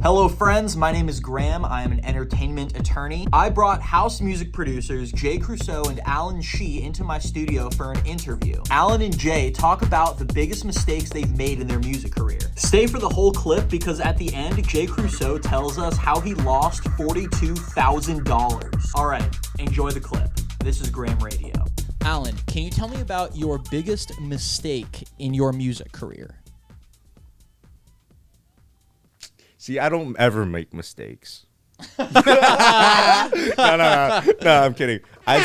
Hello friends, my name is Graham. I am an entertainment attorney. I brought house music producers Jay Crusoe and Alan Shee into my studio for an interview. Alan and Jay talk about the biggest mistakes they've made in their music career. Stay for the whole clip because at the end, Jay Crusoe tells us how he lost $42,000. All right, enjoy the clip. This is Graham Radio. Alan, can you tell me about your biggest mistake in your music career? See, I don't ever make mistakes. No, I'm kidding. I'd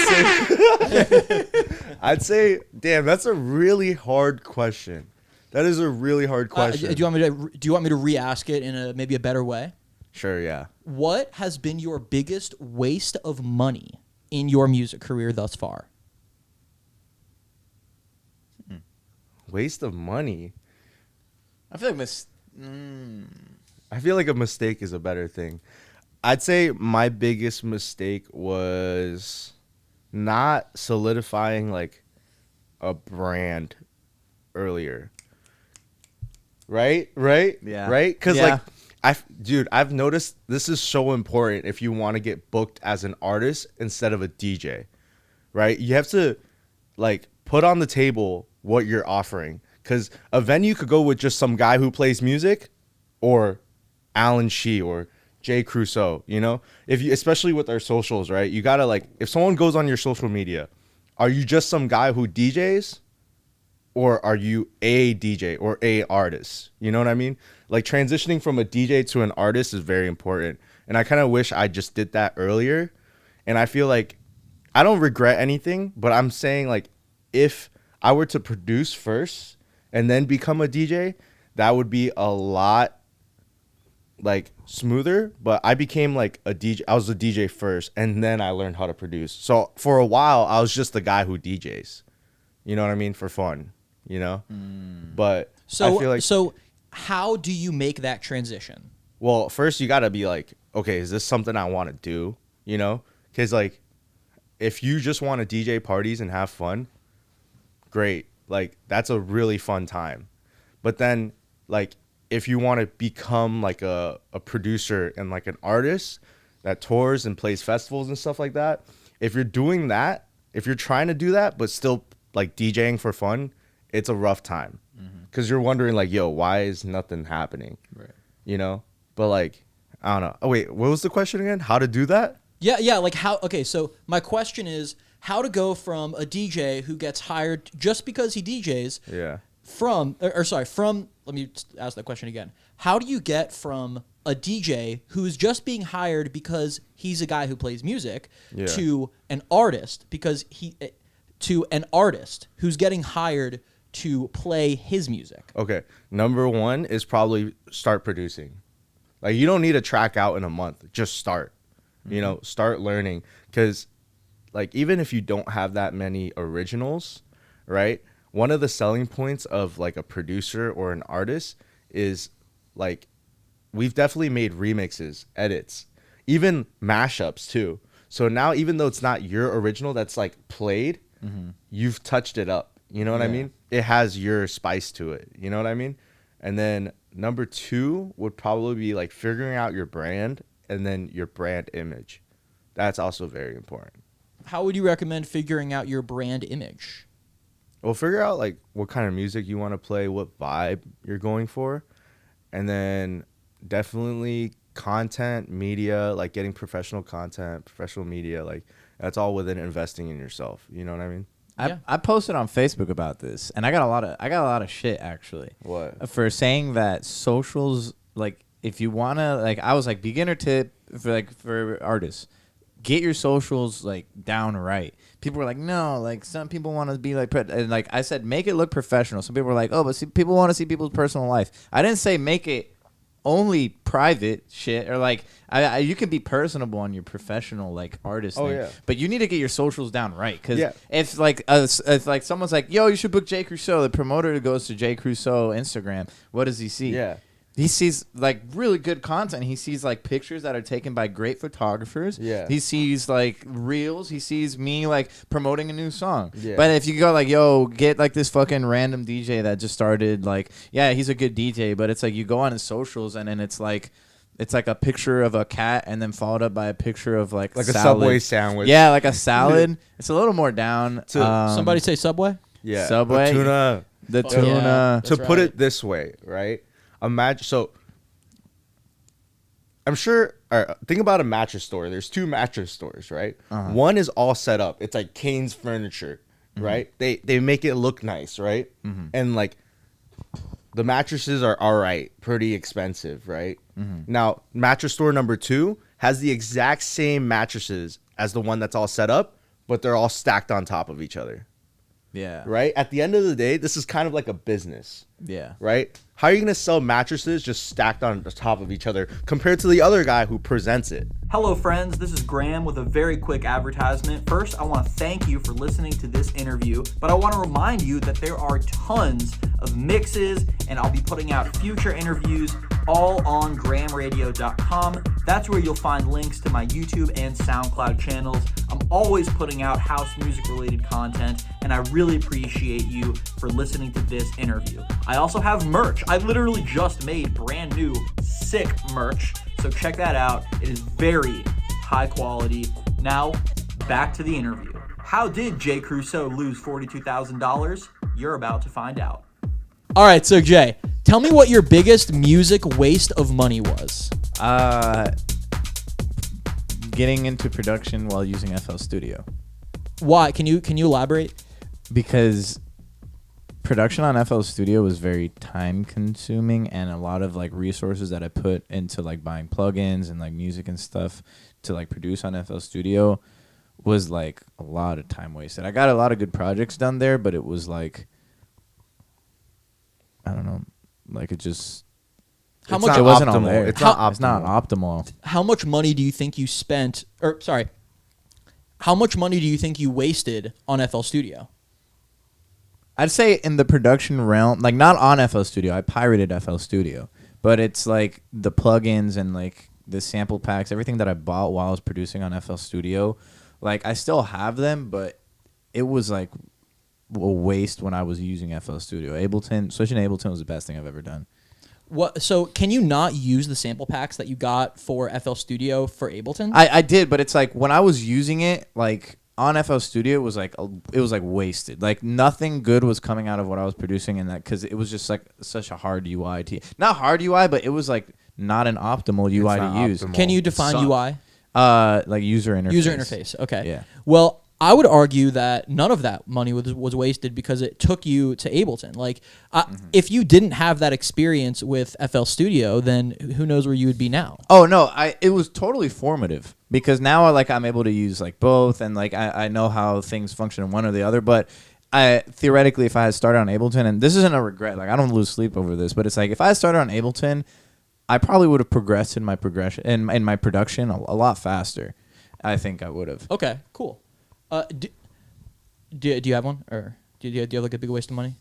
say, damn, that's a really hard question. That is a really hard question. Do you want me to re-ask it in maybe a better way? Sure, yeah. What has been your biggest waste of money in your music career thus far? Waste of money. I feel like I feel like a mistake is a better thing. I'd say my biggest mistake was not solidifying like a brand earlier. Right? Yeah. Right? Because Yeah. I've noticed this is so important if you want to get booked as an artist instead of a DJ. Right? You have to like put on the table what you're offering. Because a venue could go with just some guy who plays music or Alan Shee or Jay Crusoe, you know? Especially with our socials, right? You gotta like, if someone goes on your social media, are you just some guy who DJs? Or are you a DJ or a artist? You know what I mean? Like transitioning from a DJ to an artist is very important. And I kind of wish I just did that earlier. And I feel like I don't regret anything, but I'm saying like if I were to produce first and then become a DJ, that would be a lot like smoother. But I became like a DJ. I was a DJ first and then I learned how to produce. So for a while I was just the guy who DJs. You know what I mean? For fun, you know? But I feel like So how do you make that transition? well, first you got to be like, okay, is this something I want to do? You know? Cuz like if you just want to DJ parties and have fun, great. Like that's a really fun time. But then like if you want to become like a producer and like an artist that tours and plays festivals and stuff like that, if you're doing that, if you're trying to do that but still like DJing for fun, it's a rough time. Because you're wondering like, yo, why is nothing happening? Right. You know? But like, I don't know. Oh, wait, what was the question again? How to do that? Yeah, like how, okay, so my question is how to go from a DJ who gets hired just because he DJs Yeah. from, let me ask that question again. How do you get from a DJ who's just being hired because he's a guy who plays music Yeah. to an artist to an artist who's getting hired to play his music? Okay. Number one is probably start producing. Like you don't need a track out in a month. Just start. You know, start learning. Because like even if you don't have that many originals, right? One of the selling points of like a producer or an artist is like we've definitely made remixes, edits, even mashups too. So now even though it's not your original that's like played, you've touched it up. You know what I mean? It has your spice to it. You know what I mean? And then number two would probably be like figuring out your brand and then your brand image. That's also very important. How would you recommend figuring out your brand image? Well, figure out like what kind of music you want to play, what vibe you're going for, and then definitely content, media, like getting professional content, professional media, like that's all within investing in yourself. You know what I mean? Yeah. I posted on Facebook about this, and I got a lot of shit actually. What? For saying that socials, like if you wanna, like I was like beginner tip for artists, get your socials like down right. People were like, no, like some people want to be like, and like I said, make it look professional. Some people were like, oh, but see, people want to see people's personal life. I didn't say make it only private shit or like you can be personable on your professional like artist thing, yeah. but you need to get your socials down right because Yeah. if like someone's like, yo, you should book Jay Crusoe, the promoter goes to Jay Crusoe Instagram, what does he see? Yeah. He sees like really good content. He sees like pictures that are taken by great photographers. Yeah. He sees like reels. He sees me like promoting a new song. Yeah. But if you go like, yo, get like this fucking random DJ that just started, like, yeah, he's a good DJ, but it's like you go on his socials and then it's like It's like a picture of a cat and then followed up by a picture of like a salad. Subway sandwich. Yeah, like a salad. It's a little more down. Somebody say Subway. Yeah, Subway. tuna. The Fuck tuna. yeah. To That's put right. it this way, right? Imagine so. I'm sure. Think about a mattress store. There's 2 mattress stores, right? One is all set up. It's like Kane's Furniture, right? They make it look nice, right? And like the mattresses are all right, pretty expensive, right? Now, mattress store number 2 has the exact same mattresses as the one that's all set up, but they're all stacked on top of each other, Yeah. right? At the end of the day, this is kind of like a business, Yeah. right? How are you going to sell mattresses just stacked on the top of each other compared to the other guy who presents it? Hello, friends. This is Graham with a very quick advertisement. First, I want to thank you for listening to this interview, but I want to remind you that there are tons of mixes, and I'll be putting out future interviews all on grahamradio.com. That's where you'll find links to my YouTube and SoundCloud channels. I'm always putting out house music related content, and I really appreciate you for listening to this interview. I also have merch. I literally just made brand new sick merch, so check that out. It is very high quality. Now, back to the interview. How did Jay Crusoe lose $42,000? You're about to find out. All right, so Jay, tell me what your biggest music waste of money was. Getting into production while using FL Studio, Why? Can you elaborate? because production on FL Studio was very time consuming, and a lot of like resources that I put into like buying plugins and like music and stuff to like produce on FL Studio was like a lot of time wasted. I got a lot of good projects done there, but it was like, I don't know, like it just How It's much? not it wasn't all optimal. there. It's not It's not optimal. optimal. How much money do you think you spent? Or sorry, how much money do you think you wasted on FL Studio? I'd say in the production realm, like not on FL Studio. I pirated FL Studio, but it's like the plugins and like the sample packs, everything that I bought while I was producing on FL Studio. Like I still have them, but it was like a waste when I was using FL Studio. Ableton, switching to Ableton was the best thing I've ever done. What? So can you not use the sample packs that you got for FL Studio for Ableton? I did, but it's like when I was using it, like on FL Studio, it was like wasted. Like nothing good was coming out of what I was producing in that, because it was just like such a hard UI. Not hard UI, but it was like not an optimal UI not to use. optimal. Can you define Sucked. UI? Like user interface. User interface. Okay. Yeah. Well, I would argue that none of that money was wasted because it took you to Ableton. Like, if you didn't have that experience with FL Studio, then who knows where you would be now? Oh no, it was totally formative, because now I'm able to use like both, and like I know how things function in one or the other. But theoretically, if I had started on Ableton, and this isn't a regret, like I don't lose sleep over this, but it's like if I had started on Ableton, I probably would have progressed in my in my production a lot faster. I think I would have. Okay, cool. Do you have one, or do you have like a big waste of money?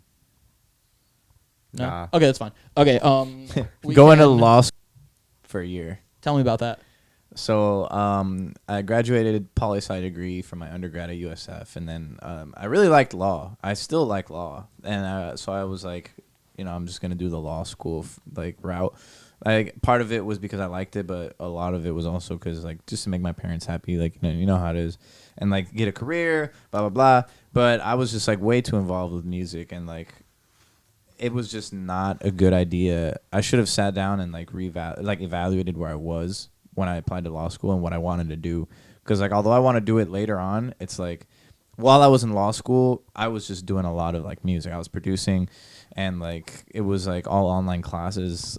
No. Nah. Okay, that's fine. Okay. We Going to can- law school for a year. Tell me about that. So I graduated poli-sci degree from my undergrad at USF, and then I really liked law. I still like law, and so I was like, I'm just gonna do the law school route. Like part of it was because I liked it, but a lot of it was also because like just to make my parents happy, like you know how it is, and like get a career, blah blah blah. But I was just like way too involved with music, and like it was just not a good idea. I should have sat down and evaluated where I was when I applied to law school and what I wanted to do. Because like although I want to do it later on, it's like while I was in law school, I was just doing a lot of like music. I was producing, and like it was like all online classes.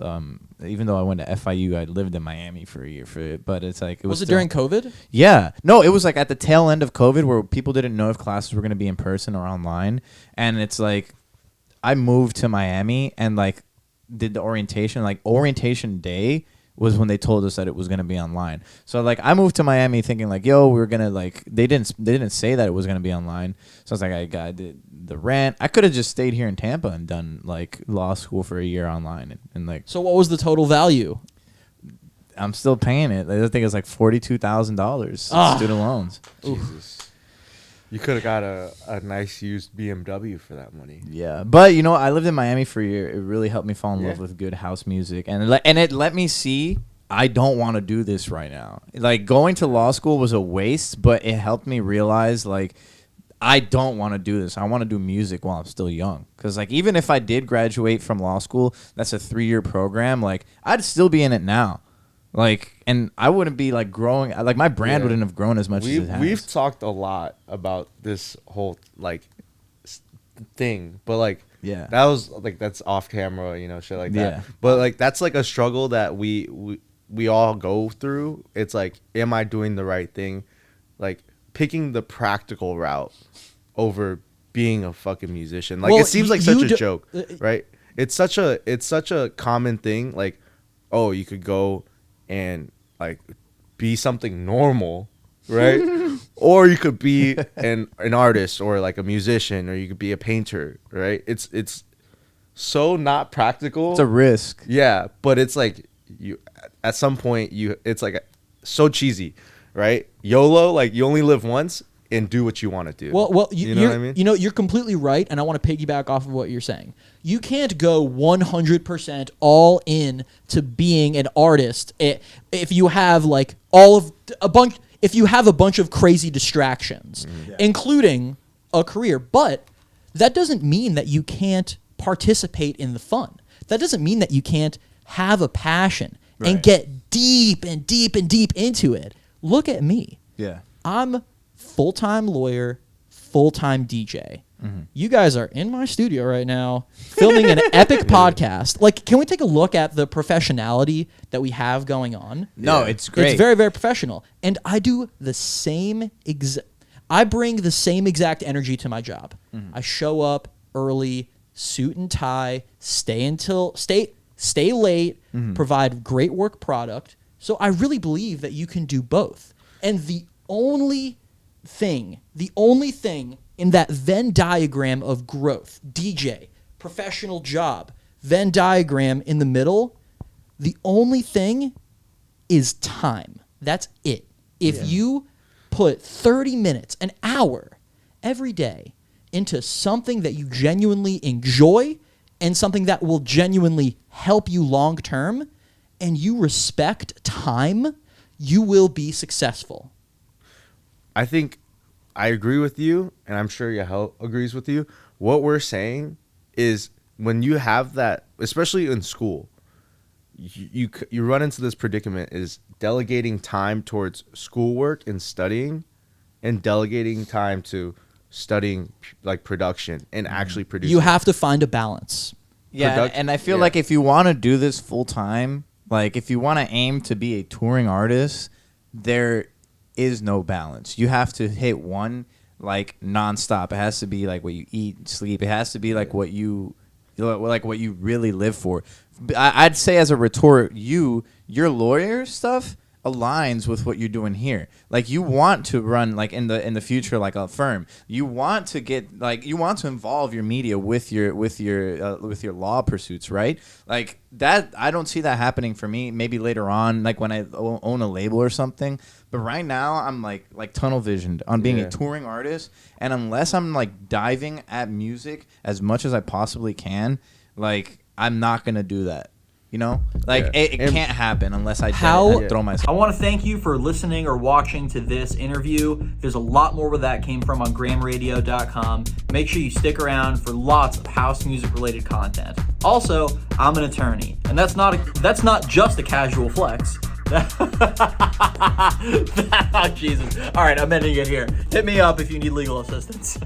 Even though I went to FIU, I lived in Miami for a year for it. But it's like Was it still- during COVID? Yeah. No, it was like at the tail end of COVID where people didn't know if classes were going to be in person or online. And it's like I moved to Miami and like did the orientation. Like orientation day was when they told us that it was going to be online. So like I moved to Miami thinking like, yo, we're going to like they didn't say that it was going to be online. So I was like, I got the rent. I could have just stayed here in Tampa and done like law school for a year online and like So what was the total value? I'm still paying it. I think it's like $42,000 Ah. student loans. Jesus. You could have got a nice used BMW for that money. Yeah, but I lived in Miami for a year. It really helped me fall in love Yeah. with good house music, and it let me see I don't want to do this right now. Like, going to law school was a waste, but it helped me realize, like, I don't want to do this. I want to do music while I'm still young. Because, like, even if I did graduate from law school, that's a 3-year program, like, I'd still be in it now. Like, and I wouldn't be, like, growing. Like, my brand wouldn't have grown as much as it has. We've talked a lot about this whole, like, thing, but, like, Yeah. that was, like, that's off camera, you know, shit like that. Yeah. But, like, that's, like, a struggle that we all go through. It's, like, am I doing the right thing? Like, picking the practical route over being a fucking musician. Like, Well, it seems like you such a do- joke, right? It's such a common thing. Like, oh, you could go and, like, be something normal, right? Or you could be an artist, or like a musician, or you could be a painter, right? It's so not practical. It's a risk. Yeah, but it's like, you at some point, it's like so cheesy, right? YOLO, like, you only live once, and do what you want to do. Well, you know what I mean? You know, you're completely right, and I want to piggyback off of what you're saying. You can't go 100% all in to being an artist if you have like if you have a bunch of crazy distractions, including a career. But that doesn't mean that you can't participate in the fun. That doesn't mean that you can't have a passion and get deep and deep and deep into it. Look at me. Yeah. I'm full-time lawyer, full-time DJ. You guys are in my studio right now filming an epic podcast. Like, can we take a look at the professionality that we have going on? No, it's great. It's very, very professional. And I do the same I bring the same exact energy to my job. I show up early, suit and tie, stay late, provide great work product. So I really believe that you can do both. And the only thing in that Venn diagram of growth, DJ, professional job, Venn diagram in the middle, the only thing is time. That's it. If you put 30 minutes, an hour every day into something that you genuinely enjoy and something that will genuinely help you long term, and you respect time, you will be successful. I think I agree with you, and I'm sure Yahel agrees with you. What we're saying is, when you have that, especially in school, you run into this predicament, is delegating time towards schoolwork and studying, and delegating time to studying, like, production and actually producing. You have to find a balance. Yeah, and I feel like if you want to do this full time, like, if you want to aim to be a touring artist, there is no balance. You have to hit one, like, nonstop. It has to be like what you eat, sleep. It has to be like what you really live for. I'd say, as a retort, your lawyer stuff aligns with what you're doing here. Like, you want to run, like, in the future, like, a firm. You want to get, like, you want to involve your media with your law pursuits, right? Like, that, I don't see that happening for me. Maybe later on, like, when I own a label or something. But right now, I'm like tunnel visioned on being a touring artist, and unless I'm, like, diving at music as much as I possibly can, like, I'm not gonna do that. You know, like, it can't happen unless I throw myself. I want to thank you for listening or watching to this interview. There's a lot more where that came from on GramRadio.com. Make sure you stick around for lots of house music related content. Also, I'm an attorney, and that's not just a casual flex. Oh, Jesus. All right, I'm ending it here. Hit me up if you need legal assistance.